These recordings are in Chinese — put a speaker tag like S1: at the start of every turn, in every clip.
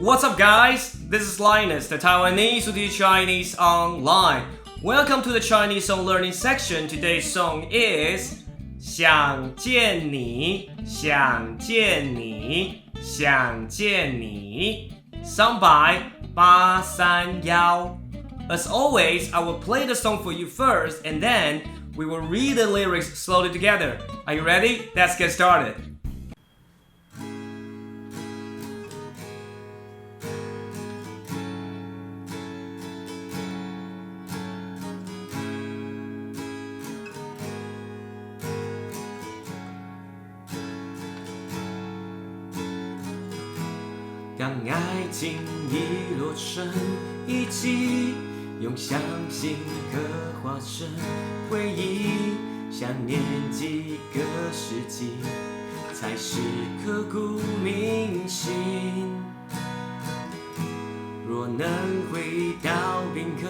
S1: What's up, guys? This is Linus, the Taiwanese who teach Chinese online. Welcome to the Chinese song learning section. Today's song is 想见你，想见你，想见你 sung by 831. As always, I will play the song for you first and then we will read the lyrics slowly together. Are you ready? Let's get started. 当爱情已落成遗迹，用相信刻画成回忆，想念几个世纪，才是刻骨铭心。若能回到冰河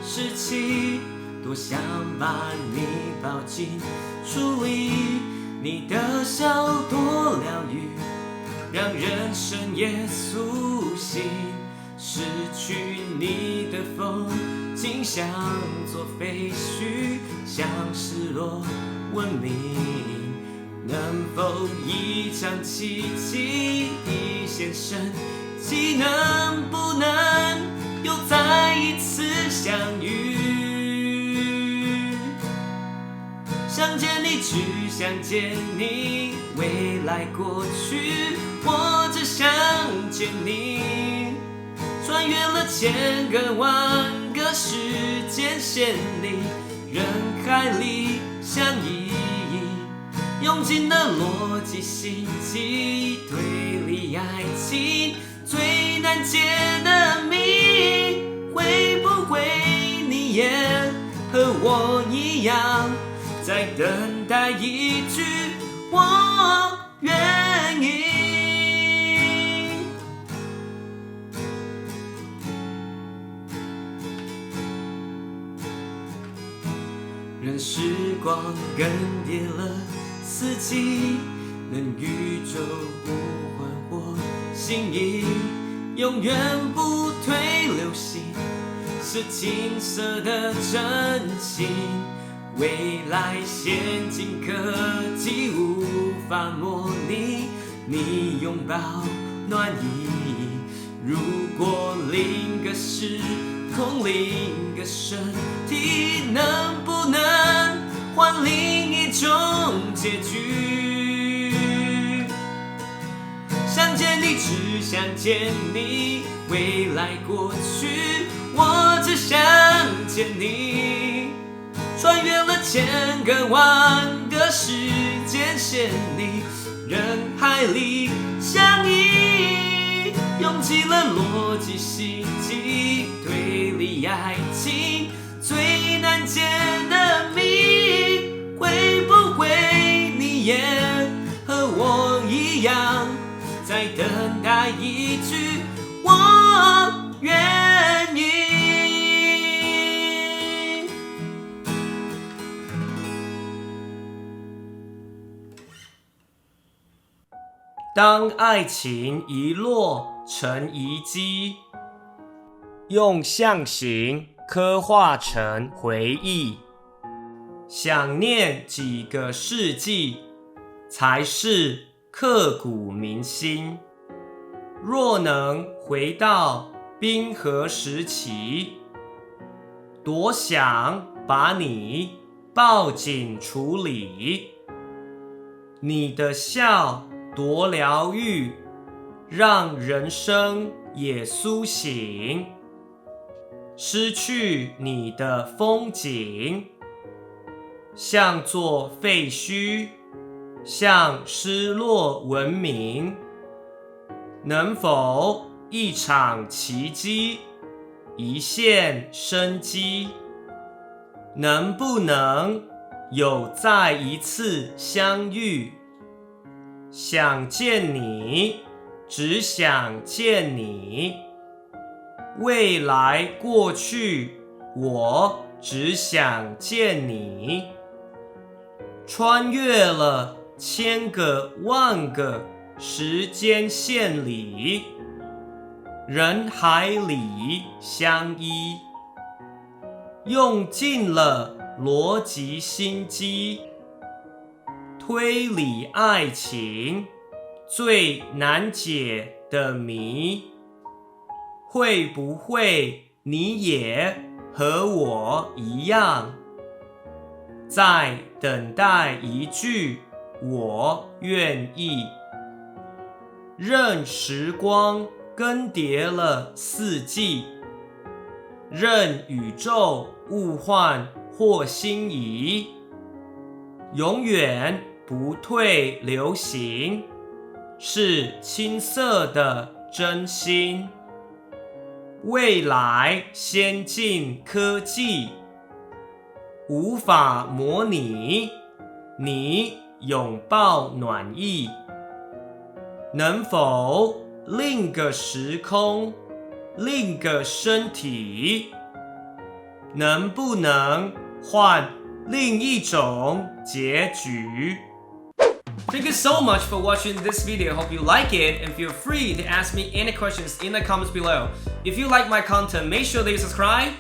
S1: 时期，多想把你抱紧，处理你的笑多疗愈，让人生也苏醒。失去你的风景像作废墟，像失落文明。能否一场奇迹现身？既能不能又再一次相遇？想见你，只想见你，未来过去，我只想见你。穿越了千个万个时间线里，人海里相依，用尽了逻辑心机，推理爱情最难解的谜。会不会你也和我一样，在等待一句我愿意？任时光更迭了四季，任宇宙呼唤或心意，永远不退流行，是青涩的真情。未来先进科技无法模拟你拥抱暖意。如果另个时空，另个身体，能不能换另一种结局？想见你，只想见你，未来过去，我只想见你。穿越了千个万个时间线里，人海里相依，用尽了逻辑心机，推理爱情最难解的谜。会不会你也和我一样，在等待一句我愿意？当爱情遗落成遗迹，用象形刻画成回忆，想念几个世纪，才是刻骨铭心。若能回到冰河时期，多想把你抱紧处理，你的笑多疗愈，让人生也苏醒。失去你的风景，像作废墟，像失落文明。能否一场奇迹，一线生机？能不能有再一次相遇？想见你，只想见你，未来过去，我只想见你。穿越了千个万个时间线里，人海里相依，用尽了逻辑心机，推理爱情最难解的谜。会不会你也和我一样，在等待一句我愿意？任时光更迭了四季，任宇宙物换或星移，永远不退流行，是青涩的真心。未来先进科技无法模拟你拥抱暖意，能否另个时空，另个身体？能不能换另一种结局？Thank you so much for watching this video. Hope you like it and feel free to ask me any questions in the comments below. If you like my content, make sure that you subscribe,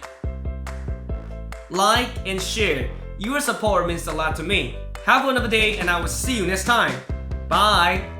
S1: like, and share. Your support means a lot to me. Have a wonderful day and I will see you next time. Bye!